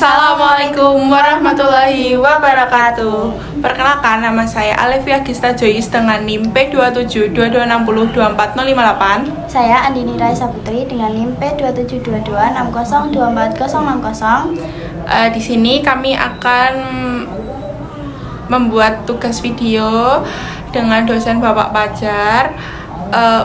Assalamualaikum warahmatullahi wabarakatuh. Perkenalkan, nama saya Alevia Gista Joyce dengan NIM P2722602458. Saya Andini Raisa Putri dengan NIM P272260244060. Di sini kami akan membuat tugas video dengan dosen Bapak Pajar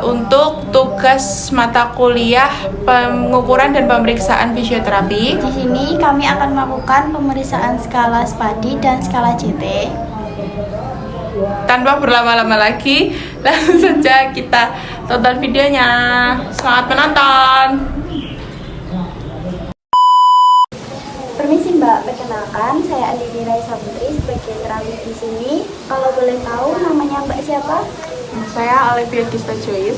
untuk tugas mata kuliah pengukuran dan pemeriksaan fisioterapi. Di sini kami akan melakukan pemeriksaan skala Spadi dan skala JT. Tanpa berlama-lama lagi, langsung saja kita tonton videonya. Selamat menonton. Permisi Mbak, perkenalkan saya Andini Raisa Putri sebagai terawih di sini. Kalau boleh tahu namanya Mbak siapa? Saya Alevia Gista Joyce.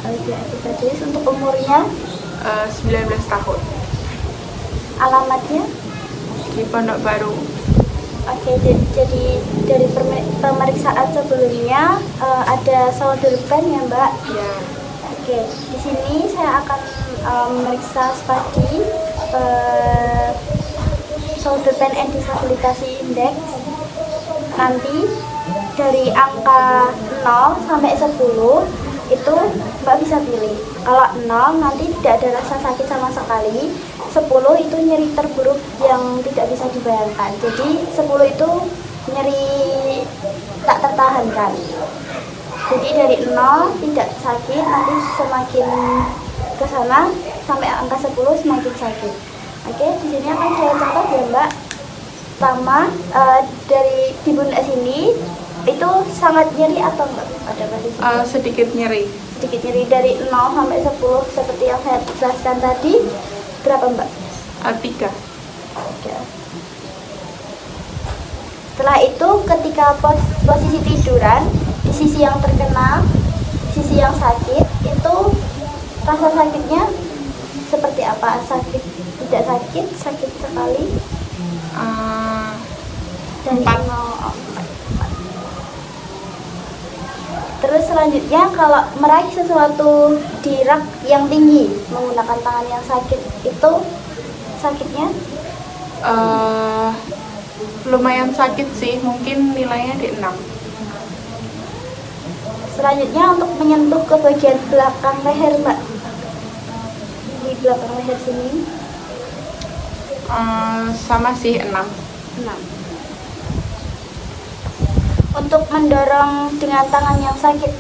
Alevia Gista Joyce. Untuk umurnya 19 tahun. Alamatnya? Di Pondok Baru. Oke, jadi dari pemeriksaan sebelumnya ada solder pen ya Mbak? Ya. Oke, di sini saya akan memeriksa Spadi, solder pen and disability index. Nanti dari angka 0 sampai 10 itu Mbak bisa pilih. Kalau 0 nanti tidak ada rasa sakit sama sekali. 10 itu nyeri terburuk yang tidak bisa dibayangkan. Jadi 10 itu nyeri tak tertahankan. Jadi dari 0 tidak sakit, nanti semakin ke sana sampai angka 10 semakin sakit. Oke, di sini akan saya catat ya Mbak. Pertama, dari di pundak sini itu sangat nyeri atau enggak? Ada kondisi? Sedikit nyeri. Sedikit nyeri dari 0 sampai 10 seperti yang saya jelaskan tadi. Berapa Mbak? 3. Oke. Setelah itu ketika posisi tiduran di sisi yang terkena, sisi yang sakit, itu rasa sakitnya seperti apa? Sakit, tidak sakit, sakit sekali? Dari 4. 0. Terus selanjutnya kalau meraih sesuatu di rak yang tinggi menggunakan tangan yang sakit, itu sakitnya? Lumayan sakit sih, mungkin nilainya di 6. Selanjutnya untuk menyentuh ke bagian belakang leher Mbak, di belakang leher sini. Sama sih 6. 6. Untuk mendorong dengan tangan yang sakit,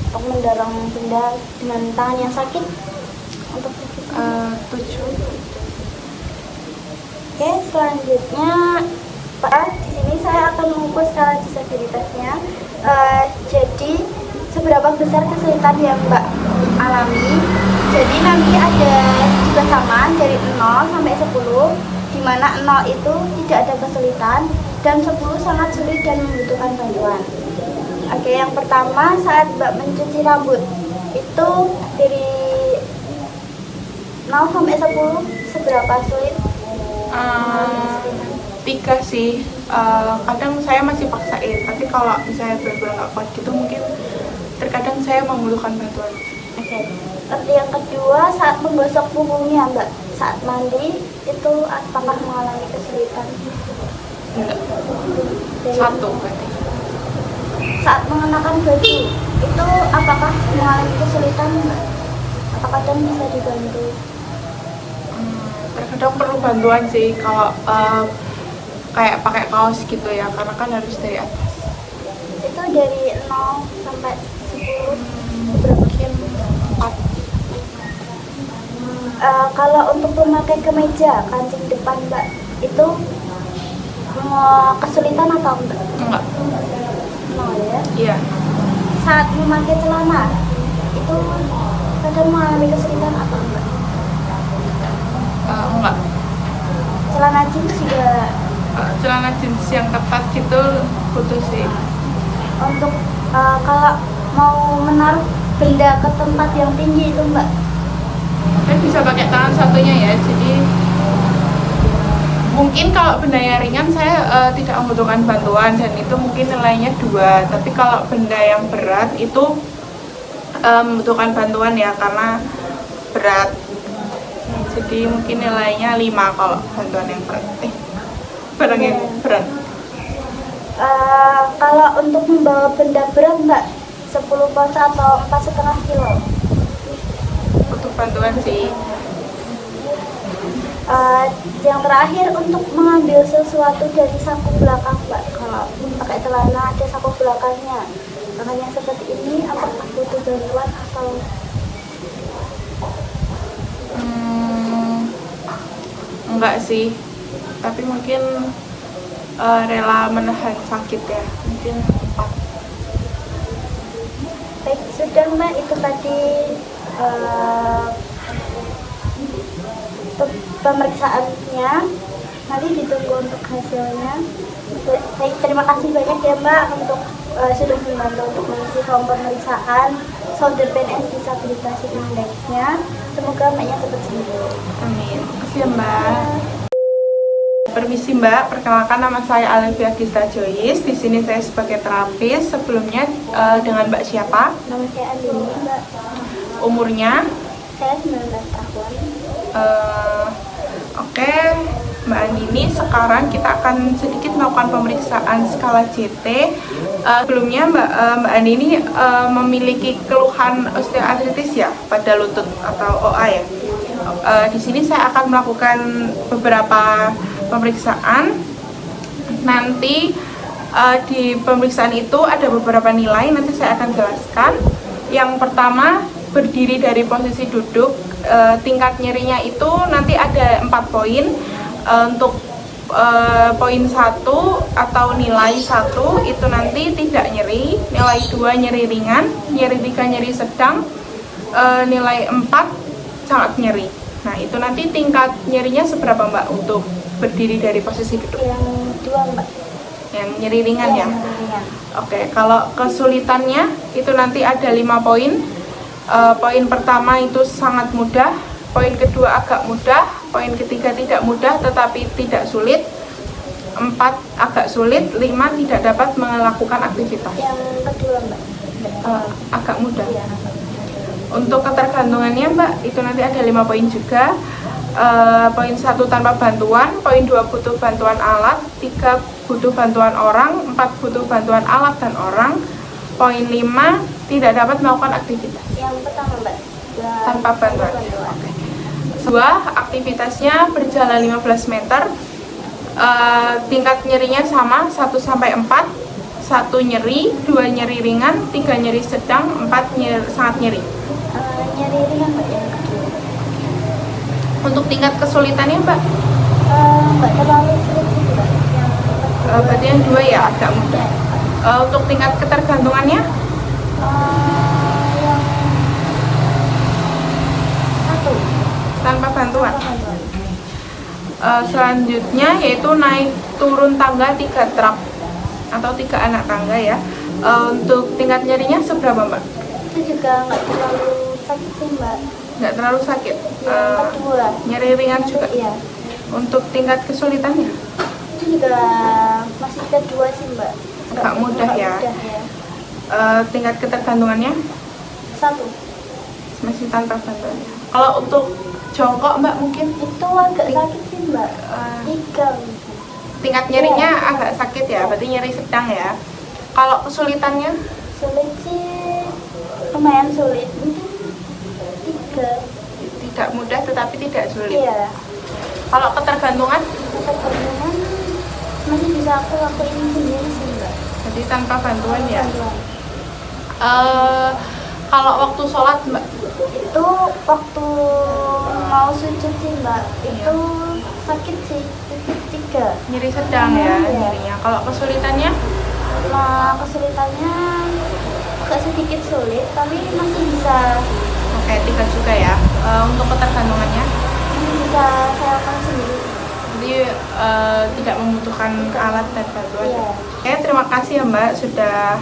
untuk mendorong benda dengan tangan yang sakit, untuk 7. Oke, selanjutnya Pak, di sini saya akan mengukur skala disabilitasnya. Jadi seberapa besar kesulitan yang Mbak alami. Jadi nanti ada juga samaan dari 0 sampai 10, di mana 0 itu tidak ada kesulitan dan 10 sangat sulit dan membutuhkan bantuan. Oke, yang pertama saat Mbak mencuci rambut itu dari 0 sampai 10 seberapa sulit? 3 sih. Kadang saya masih paksain, tapi kalau misalnya benar-benar nggak kuat gitu, mungkin terkadang saya membutuhkan bantuan. Oke. Yang kedua saat menggosok punggungnya Mbak, saat mandi itu apakah mengalami kesulitan? Enggak. 1 berarti. Saat mengenakan baju itu apakah mengalami kesulitan Mbak? Apakah kadang bisa dibantu? Terkadang perlu bantuan sih kalau kayak pakai kaos gitu ya, karena kan harus dari atas. Itu dari 0 sampai 10 Mungkin 4. Kalau untuk memakai kemeja kancing depan Mbak itu kesulitan atau enggak? Enggak. Ya. Iya. Saat memakai celana itu kadang mengalami kesulitan atau enggak? Enggak. Celana jeans juga. Celana jeans yang ketat gitu butuh sih. Untuk kalau mau menaruh benda ke tempat yang tinggi itu Mbak, Saya bisa pakai tangan satunya ya, jadi mungkin kalau benda yang ringan saya tidak membutuhkan bantuan dan itu mungkin nilainya 2. Tapi kalau benda yang berat itu membutuhkan bantuan ya, karena berat. Jadi mungkin nilainya 5 kalau bantuan yang berat. Barang yang berat. Kalau untuk membawa benda berat Mbak 10 pons atau 4,5 kilo. Untuk bantuan sih. Yang terakhir untuk mengambil sesuatu dari saku belakang Mbak. Kalau pakai celana ada saku belakangnya. Makanya seperti ini apakah butuh bantuan atau Enggak sih, tapi mungkin rela menahan sakit ya, mungkin 4. baik sudah Mbak, itu tadi pemeriksaannya, nanti ditunggu untuk hasilnya. Baik, terima kasih banyak ya Mbak untuk sudah membantu untuk mengisi form pemeriksaan shoulder pain and disability index-nya. Semoga Mbaknya cepat sembuh. Amin. Makasih ya Mbak. Permisi Mbak, perkenalkan nama saya Alivia Gista Joyce. Di sini saya sebagai terapis. Sebelumnya dengan Mbak siapa? Nama saya Andini Mbak. Umurnya? Saya 19 tahun. Oke, Mbak Andini, sekarang kita akan sedikit melakukan pemeriksaan skala JT. Sebelumnya Mbak Andini memiliki keluhan osteoartritis ya pada lutut atau OA ya. Di sini saya akan melakukan beberapa pemeriksaan. Nanti di pemeriksaan itu ada beberapa nilai, nanti saya akan jelaskan. Yang pertama, berdiri dari posisi duduk, tingkat nyerinya itu nanti ada 4 poin. Untuk poin 1 atau nilai 1 itu nanti tidak nyeri, nilai 2 nyeri ringan, nyeri 3 nyeri sedang, nilai 4 sangat nyeri. Nah itu nanti tingkat nyerinya seberapa Mbak untuk berdiri dari posisi duduk? Yang 2 Mbak. Yang nyeri ringan ya? Ringan. Oke, kalau kesulitannya itu nanti ada 5 poin. Poin pertama itu sangat mudah, poin kedua agak mudah, poin ketiga tidak mudah tetapi tidak sulit, 4 agak sulit, 5 tidak dapat melakukan aktivitas. Yang kedua Mbak. Agak mudah. Iya. Untuk ketergantungannya Mbak, itu nanti ada 5 poin juga. Poin 1 tanpa bantuan, poin 2 butuh bantuan alat, 3 butuh bantuan orang, 4 butuh bantuan alat dan orang, poin 5 tidak dapat melakukan aktivitas. Yang pertama Mbak. Tanpa bantuan. Oke. Sebuah aktivitasnya berjalan 15 meter. Tingkat nyerinya sama 1 sampai 4. 1 nyeri, 2 nyeri ringan, 3 nyeri sedang, 4 sangat nyeri. Nyeri ringan Mbak yang kedua. Untuk tingkat kesulitannya Mbak, Mbak terlalu sulit sih Mbak. berarti yang 2 ya agak mudah. Untuk tingkat ketergantungannya, Yang 1 tanpa bantuan. Selanjutnya yaitu naik turun tangga 3 trap atau 3 anak tangga ya. Untuk tingkat nyerinya seberapa Mbak? itu juga nggak terlalu sakit sih Mbak. Nggak terlalu sakit. Yang kedua. Nyeri ringan juga. Iya. Untuk tingkat kesulitannya Itu juga masih kedua sih Mbak. agak mudah ya. Mudah ya. Tingkat ketergantungannya 1 masih tanpa bantuan. Kalau untuk jongkok Mbak mungkin itu agak sakit sih Mbak. 3 tingkat nyerinya agak sakit ya, berarti nyeri sedang ya. Kalau kesulitannya sulit sih, lumayan sulit, mungkin 3. tidak mudah tetapi tidak sulit. Iya. Kalau ketergantungan Ketergantungan masih bisa aku lakuin sendiri sih Mbak. berarti tanpa bantuan ya. Bantuan. Kalau waktu sholat Mbak, Itu waktu mau sujud sih Mbak, itu sakit sih, itu 3. nyeri sedang ya Iya. nyerinya. Kalau kesulitannya Nah kesulitannya agak sedikit sulit, tapi masih bisa 3 juga ya. Untuk ketergantungannya bisa saya lakukan sendiri. jadi tidak membutuhkan alat dan bantuan. Iya. Oke, terima kasih ya Mbak sudah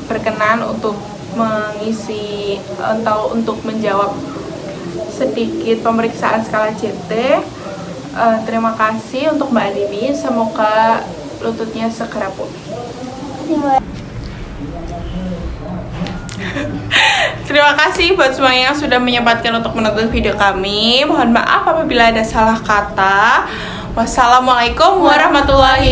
berkenan untuk mengisi atau untuk menjawab sedikit pemeriksaan skala JT. Terima kasih untuk Mbak Andini, semoga lututnya segera pulih. Terima kasih Mbak. Terima kasih buat semuanya yang sudah menyempatkan untuk menonton video kami. Mohon maaf apabila ada salah kata. Wassalamualaikum warahmatullahi